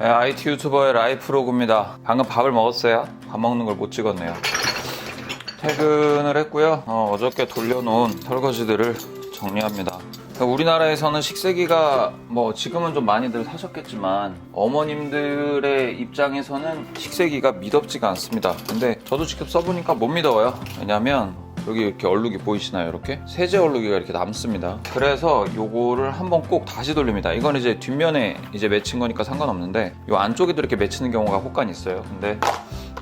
네, IT 유튜버의 라이프로그입니다. 방금 밥을 먹었어요. 밥 먹는 걸 못 찍었네요. 퇴근을 했고요. 어저께 돌려놓은 설거지들을 정리합니다. 우리나라에서는 식세기가 뭐 지금은 좀 많이들 사셨겠지만 어머님들의 입장에서는 식세기가 미덥지가 않습니다. 근데 저도 직접 써보니까 못 믿어요. 왜냐면 여기 이렇게 얼룩이 보이시나요? 이렇게 세제 얼룩이가 이렇게 남습니다. 그래서 요거를 한번 꼭 다시 돌립니다. 이건 이제 뒷면에 이제 맺힌 거니까 상관없는데 요 안쪽에도 이렇게 맺히는 경우가 혹간 있어요. 근데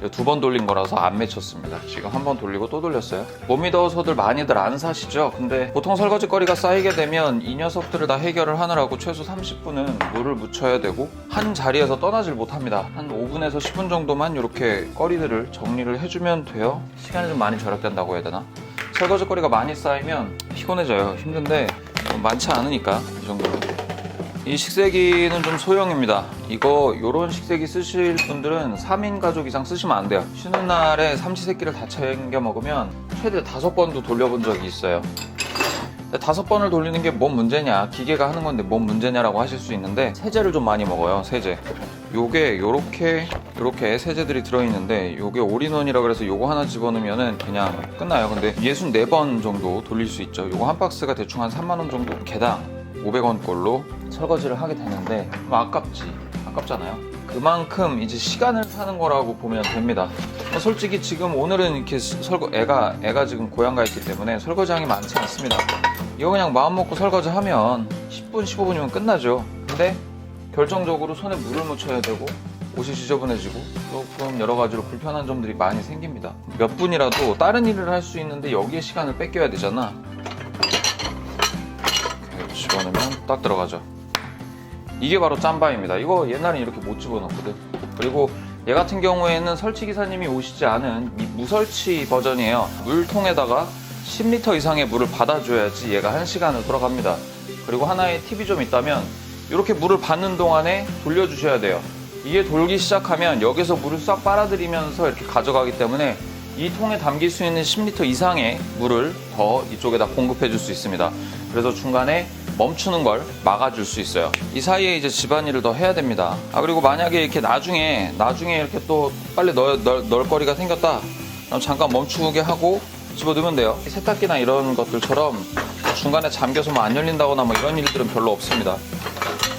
2번 돌린 거라서 안 맺혔습니다. 지금 한 번 돌리고 또 돌렸어요. 못 믿어서들 많이들 안 사시죠? 근데 보통 설거지거리가 쌓이게 되면 이 녀석들을 다 해결을 하느라고 최소 30분은 물을 묻혀야 되고 한 자리에서 떠나질 못합니다. 한 5분에서 10분 정도만 이렇게 거리들을 정리를 해주면 돼요. 시간이 좀 많이 절약된다고 해야 되나? 설거지거리가 많이 쌓이면 피곤해져요. 힘든데 많지 않으니까 이 정도로. 이 식세기는 좀 소형입니다. 요런 식세기 쓰실 분들은 3인 가족 이상 쓰시면 안 돼요. 쉬는 날에 삼시세끼를 다 챙겨 먹으면 최대 5번도 돌려본 적이 있어요. 5번을 돌리는 게 뭔 문제냐, 기계가 하는 건데 뭔 문제냐라고 하실 수 있는데 세제를 좀 많이 먹어요. 세제. 요게 요렇게 세제들이 들어있는데 요게 올인원이라 그래서 요거 하나 집어넣으면은 그냥 끝나요. 근데 64번 정도 돌릴 수 있죠. 요거 한 박스가 대충 한 3만원 정도, 개당 500원 꼴로 설거지를 하게 되는데 아깝잖아요. 그만큼 이제 시간을 사는 거라고 보면 됩니다. 솔직히 지금 오늘은 이렇게 애가 지금 고향 가 있기 때문에 설거지량이 많지 않습니다. 이거 그냥 마음 먹고 설거지 하면 10분 15분이면 끝나죠. 근데 결정적으로 손에 물을 묻혀야 되고 옷이 지저분해지고 조금 여러 가지로 불편한 점들이 많이 생깁니다. 몇 분이라도 다른 일을 할 수 있는데 여기에 시간을 뺏겨야 되잖아. 집어넣으면 딱 들어가죠. 이게 바로 짬바입니다. 이거 옛날엔 이렇게 못 집어넣거든. 그리고 얘 같은 경우에는 설치기사님이 오시지 않은 무설치 버전이에요. 물통에다가 10리터 이상의 물을 받아줘야지 얘가 1시간을 돌아갑니다. 그리고 하나의 팁이 좀 있다면 이렇게 물을 받는 동안에 돌려주셔야 돼요. 이게 돌기 시작하면 여기서 물을 싹 빨아들이면서 이렇게 가져가기 때문에 이 통에 담길 수 있는 10리터 이상의 물을 더 이쪽에다 공급해 줄 수 있습니다. 그래서 중간에 멈추는 걸 막아줄 수 있어요. 이 사이에 이제 집안일을 더 해야 됩니다. 그리고 만약에 이렇게 나중에 이렇게 또 빨리 넣을 거리가 생겼다, 그럼 잠깐 멈추게 하고 집어넣으면 돼요. 세탁기나 이런 것들처럼 중간에 잠겨서 뭐 안 열린다거나 뭐 이런 일들은 별로 없습니다.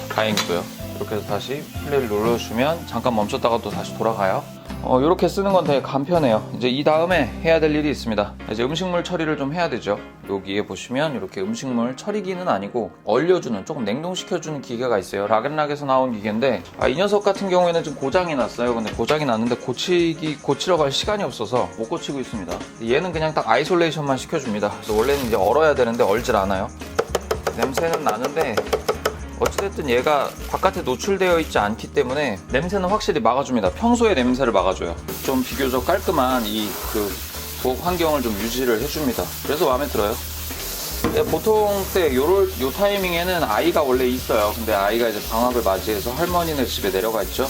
다행이고요. 이렇게 해서 다시 플레이를 눌러주시면 잠깐 멈췄다가 또 다시 돌아가요. 이렇게 쓰는 건 되게 간편해요. 이제 이 다음에 해야 될 일이 있습니다. 이제 음식물 처리를 좀 해야 되죠. 여기에 보시면 이렇게 음식물 처리기는 아니고 얼려주는, 조금 냉동시켜주는 기계가 있어요. 락앤락에서 나온 기계인데 이 녀석 같은 경우에는 지금 고장이 났어요. 근데 고장이 났는데 고치러 갈 시간이 없어서 못 고치고 있습니다. 얘는 그냥 딱 아이솔레이션만 시켜줍니다. 그래서 원래는 이제 얼어야 되는데 얼질 않아요. 냄새는 나는데 어찌됐든 얘가 바깥에 노출되어 있지 않기 때문에 냄새는 확실히 막아줍니다. 평소의 냄새를 막아줘요. 좀 비교적 깔끔한 부엌 환경을 좀 유지를 해줍니다. 그래서 마음에 들어요. 보통 때 요 타이밍에는 아이가 원래 있어요. 근데 아이가 이제 방학을 맞이해서 할머니네 집에 내려가 있죠.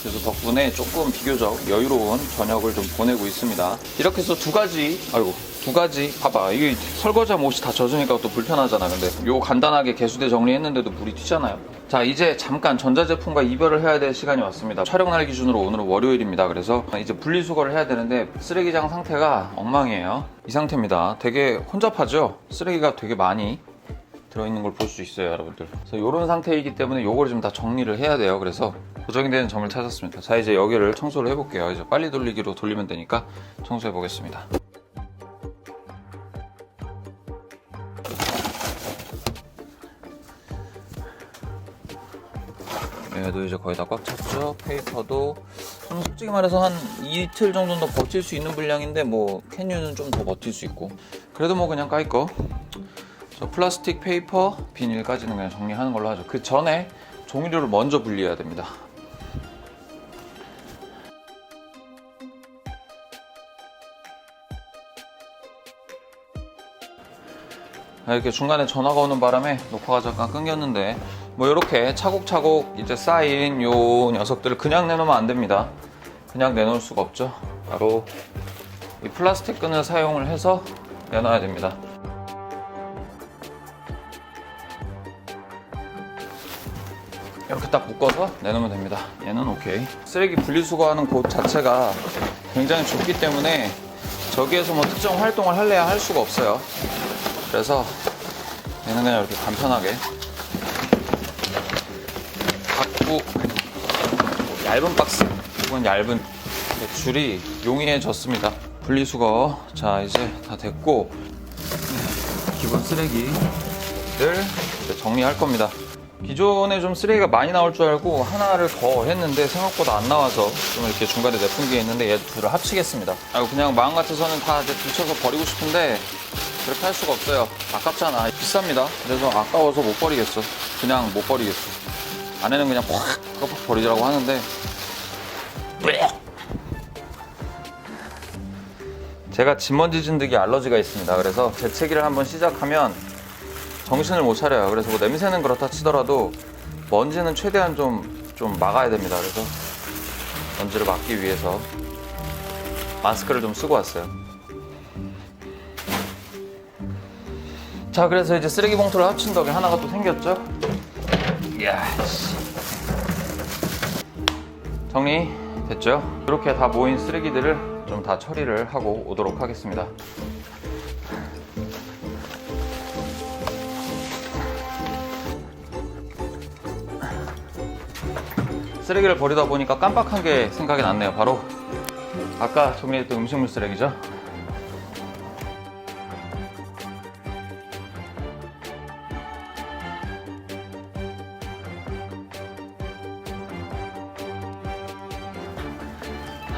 그래서 덕분에 조금 비교적 여유로운 저녁을 좀 보내고 있습니다. 이렇게 해서 두 가지, 봐봐. 이게 설거지하면 옷이 다 젖으니까 또 불편하잖아. 근데 요 간단하게 개수대 정리했는데도 물이 튀잖아요. 자, 이제 잠깐 전자제품과 이별을 해야 될 시간이 왔습니다. 촬영날 기준으로 오늘은 월요일입니다. 그래서 이제 분리수거를 해야 되는데 쓰레기장 상태가 엉망이에요. 이 상태입니다. 되게 혼잡하죠? 쓰레기가 되게 많이 들어있는 걸 볼 수 있어요, 여러분들. 그래서 이런 상태이기 때문에 요걸 좀 다 정리를 해야 돼요. 그래서 고정이 되는 점을 찾았습니다. 자, 이제 여기를 청소를 해볼게요. 이제 빨리 돌리기로 돌리면 되니까 청소해 보겠습니다. 얘도 이제 거의 다 꽉 찼죠. 페이퍼도 솔직히 말해서 한 이틀 정도는 더 버틸 수 있는 분량인데 뭐 캔유는 좀 더 버틸 수 있고, 그래도 뭐 그냥 깔 거. 저 플라스틱, 페이퍼, 비닐까지는 그냥 정리하는 걸로 하죠. 그 전에 종이류를 먼저 분리해야 됩니다. 이렇게 중간에 전화가 오는 바람에 녹화가 잠깐 끊겼는데, 뭐 이렇게 차곡차곡 이제 쌓인 요 녀석들을 그냥 내놓으면 안 됩니다. 그냥 내놓을 수가 없죠. 바로 이 플라스틱 끈을 사용을 해서 내놔야 됩니다. 이렇게 딱 묶어서 내놓으면 됩니다. 얘는 오케이. 쓰레기 분리수거하는 곳 자체가 굉장히 좁기 때문에 저기에서 뭐 특정 활동을 할래야 할 수가 없어요. 그래서 얘는 그냥 이렇게 간편하게 닫고, 얇은 박스, 이건 얇은 줄이 용이해졌습니다. 분리수거 자 이제 다 됐고, 기본 쓰레기를 이제 정리할 겁니다. 기존에 좀 쓰레기가 많이 나올 줄 알고 하나를 더 했는데 생각보다 안 나와서 좀 이렇게 중간에 내쁜 게 있는데 얘 둘을 합치겠습니다. 그냥 마음 같아서는 다 이제 붙여서 버리고 싶은데 그렇게 할 수가 없어요. 아깝잖아. 비쌉니다. 그래서 아까워서 못 버리겠어. 그냥 못 버리겠어. 안에는 그냥 팍 버리라고 하는데 제가 진먼지 진드기 알러지가 있습니다. 그래서 재채기를 한번 시작하면 정신을 못 차려요. 그래서 뭐 냄새는 그렇다 치더라도 먼지는 최대한 좀 막아야 됩니다. 그래서 먼지를 막기 위해서 마스크를 좀 쓰고 왔어요. 자, 그래서 이제 쓰레기 봉투를 합친 덕에 하나가 또 생겼죠? 이야, 정리 됐죠? 이렇게 다 모인 쓰레기들을 좀 다 처리를 하고 오도록 하겠습니다. 쓰레기를 버리다 보니까 깜빡한 게 생각이 났네요. 바로 아까 정리했던 음식물 쓰레기죠.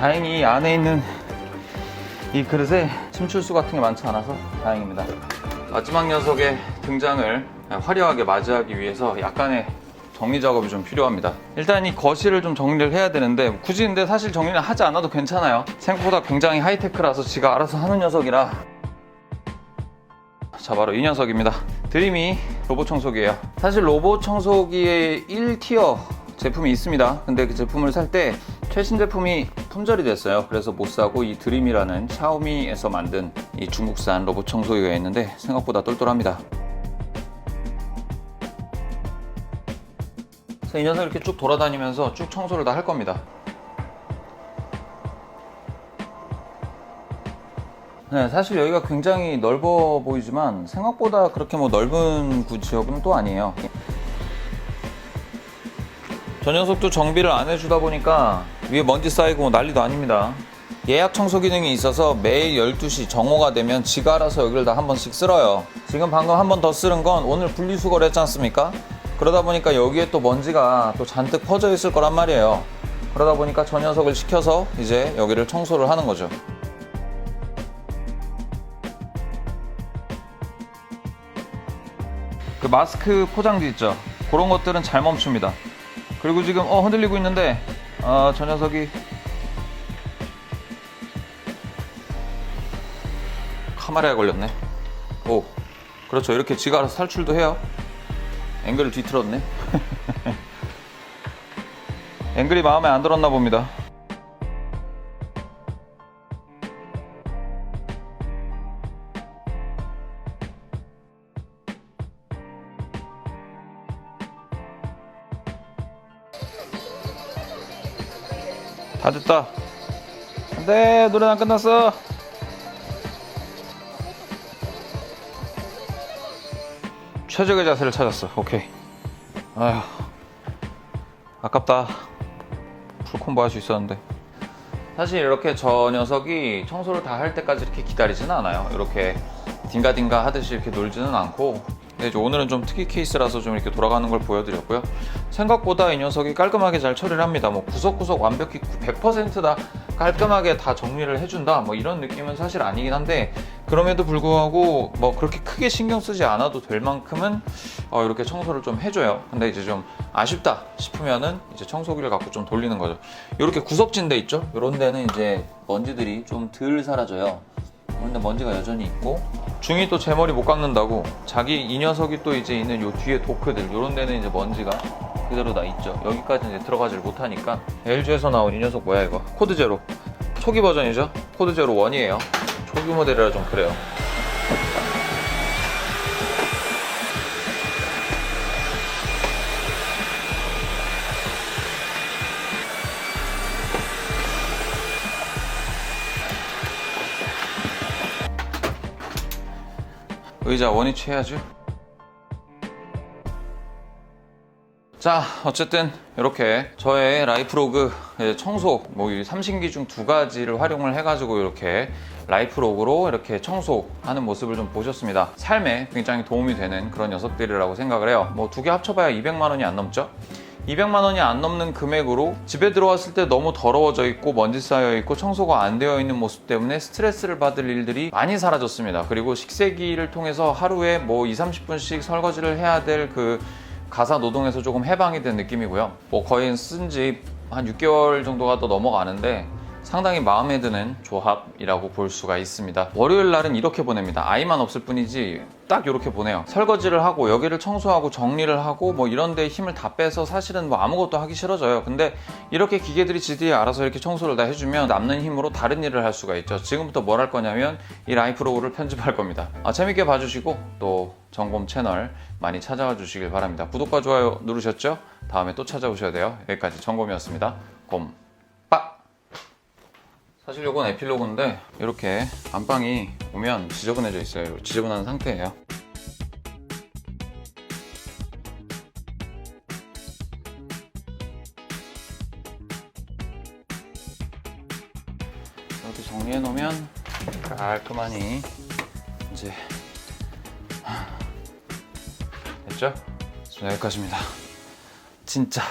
다행히 안에 있는 이 그릇에 침출수 같은 게 많지 않아서 다행입니다. 마지막 녀석의 등장을 화려하게 맞이하기 위해서 약간의 정리 작업이 좀 필요합니다. 일단 이 거실을 좀 정리를 해야 되는데 굳이 근데 사실 정리를 하지 않아도 괜찮아요. 생각보다 굉장히 하이테크라서 지가 알아서 하는 녀석이라. 자, 바로 이 녀석입니다. 드림이 로봇 청소기예요. 사실 로봇 청소기의 1티어 제품이 있습니다. 근데 그 제품을 살 때 최신 제품이 품절이 됐어요. 그래서 못 사고 이 드림이라는 샤오미에서 만든 이 중국산 로봇 청소기가 있는데 생각보다 똘똘합니다. 그래서 이 녀석 이렇게 쭉 돌아다니면서 쭉 청소를 다 할 겁니다. 네, 사실 여기가 굉장히 넓어 보이지만 생각보다 그렇게 뭐 넓은 지역은 또 아니에요. 저 녀석도 정비를 안 해주다 보니까 위에 먼지 쌓이고 뭐 난리도 아닙니다. 예약 청소 기능이 있어서 매일 12시 정오가 되면 지가 알아서 여기를 다 한 번씩 쓸어요. 지금 방금 한 번 더 쓸은 건 오늘 분리수거를 했지 않습니까? 그러다 보니까 여기에 또 먼지가 또 잔뜩 퍼져 있을 거란 말이에요. 그러다 보니까 저 녀석을 시켜서 이제 여기를 청소를 하는 거죠. 그 마스크 포장지 있죠? 그런 것들은 잘 멈춥니다. 그리고 지금 흔들리고 있는데 저 녀석이 카메라에 걸렸네. 오, 그렇죠. 이렇게 지가 알아서 탈출도 해요. 앵글을 뒤틀었네. 앵글이 마음에 안 들었나 봅니다. 다 됐다. 안돼, 노래는 안 끝났어. 최적의 자세를 찾았어. 오케이. 아휴, 아깝다. 풀콤보 할 수 있었는데. 사실 이렇게 저 녀석이 청소를 다 할 때까지 이렇게 기다리지는 않아요. 이렇게 딩가딩가 하듯이 이렇게 놀지는 않고. 근데 이제 오늘은 좀 특이 케이스라서 좀 이렇게 돌아가는 걸 보여드렸고요. 생각보다 이 녀석이 깔끔하게 잘 처리를 합니다. 뭐 구석구석 완벽히 100% 다 깔끔하게 다 정리를 해준다 뭐 이런 느낌은 사실 아니긴 한데, 그럼에도 불구하고 뭐 그렇게 크게 신경 쓰지 않아도 될 만큼은 이렇게 청소를 좀 해줘요. 근데 이제 좀 아쉽다 싶으면은 이제 청소기를 갖고 좀 돌리는 거죠. 이렇게 구석진 데 있죠? 이런 데는 이제 먼지들이 좀 덜 사라져요. 그런데 먼지가 여전히 있고, 중이 또 제 머리 못 깎는다고 자기 이 녀석이 또 이제 있는 요 뒤에 도크들, 요런 데는 이제 먼지가 그대로 다 있죠. 여기까지 이제 들어가질 못하니까. LG에서 나온 이 녀석 뭐야 이거? 코드 제로 초기 버전이죠. 코드 제로 1이에요 초기 모델이라 좀 그래요. 의자 원위치 해야죠. 자, 어쨌든 이렇게 저의 라이프로그 청소, 뭐 삼신기 중 두 가지를 활용을 해가지고 이렇게 라이프로그로 이렇게 청소하는 모습을 좀 보셨습니다. 삶에 굉장히 도움이 되는 그런 녀석들이라고 생각을 해요. 뭐 두 개 합쳐봐야 200만 원이 안 넘죠? 200만 원이 안 넘는 금액으로 집에 들어왔을 때 너무 더러워져 있고 먼지 쌓여 있고 청소가 안 되어 있는 모습 때문에 스트레스를 받을 일들이 많이 사라졌습니다. 그리고 식세기를 통해서 하루에 뭐 20-30분씩 설거지를 해야 될 그 가사 노동에서 조금 해방이 된 느낌이고요. 뭐 거의 쓴 지 한 6개월 정도가 더 넘어가는데 상당히 마음에 드는 조합이라고 볼 수가 있습니다. 월요일 날은 이렇게 보냅니다. 아이만 없을 뿐이지 딱 이렇게 보내요. 설거지를 하고 여기를 청소하고 정리를 하고 뭐 이런 데 힘을 다 빼서 사실은 뭐 아무것도 하기 싫어져요. 근데 이렇게 기계들이 지들이 알아서 이렇게 청소를 다 해주면 남는 힘으로 다른 일을 할 수가 있죠. 지금부터 뭘 할 거냐면 이 라이프로그를 편집할 겁니다. 재밌게 봐주시고 또 점검 채널 많이 찾아와 주시길 바랍니다. 구독과 좋아요 누르셨죠? 다음에 또 찾아오셔야 돼요. 여기까지 점검이었습니다. 곰빠! 사실 요건 에필로그인데 이렇게 안방이 보면 지저분해져 있어요. 지저분한 상태예요. 이렇게 정리해 놓으면 깔끔하니 이제 됐죠? 여기까지입니다. 진짜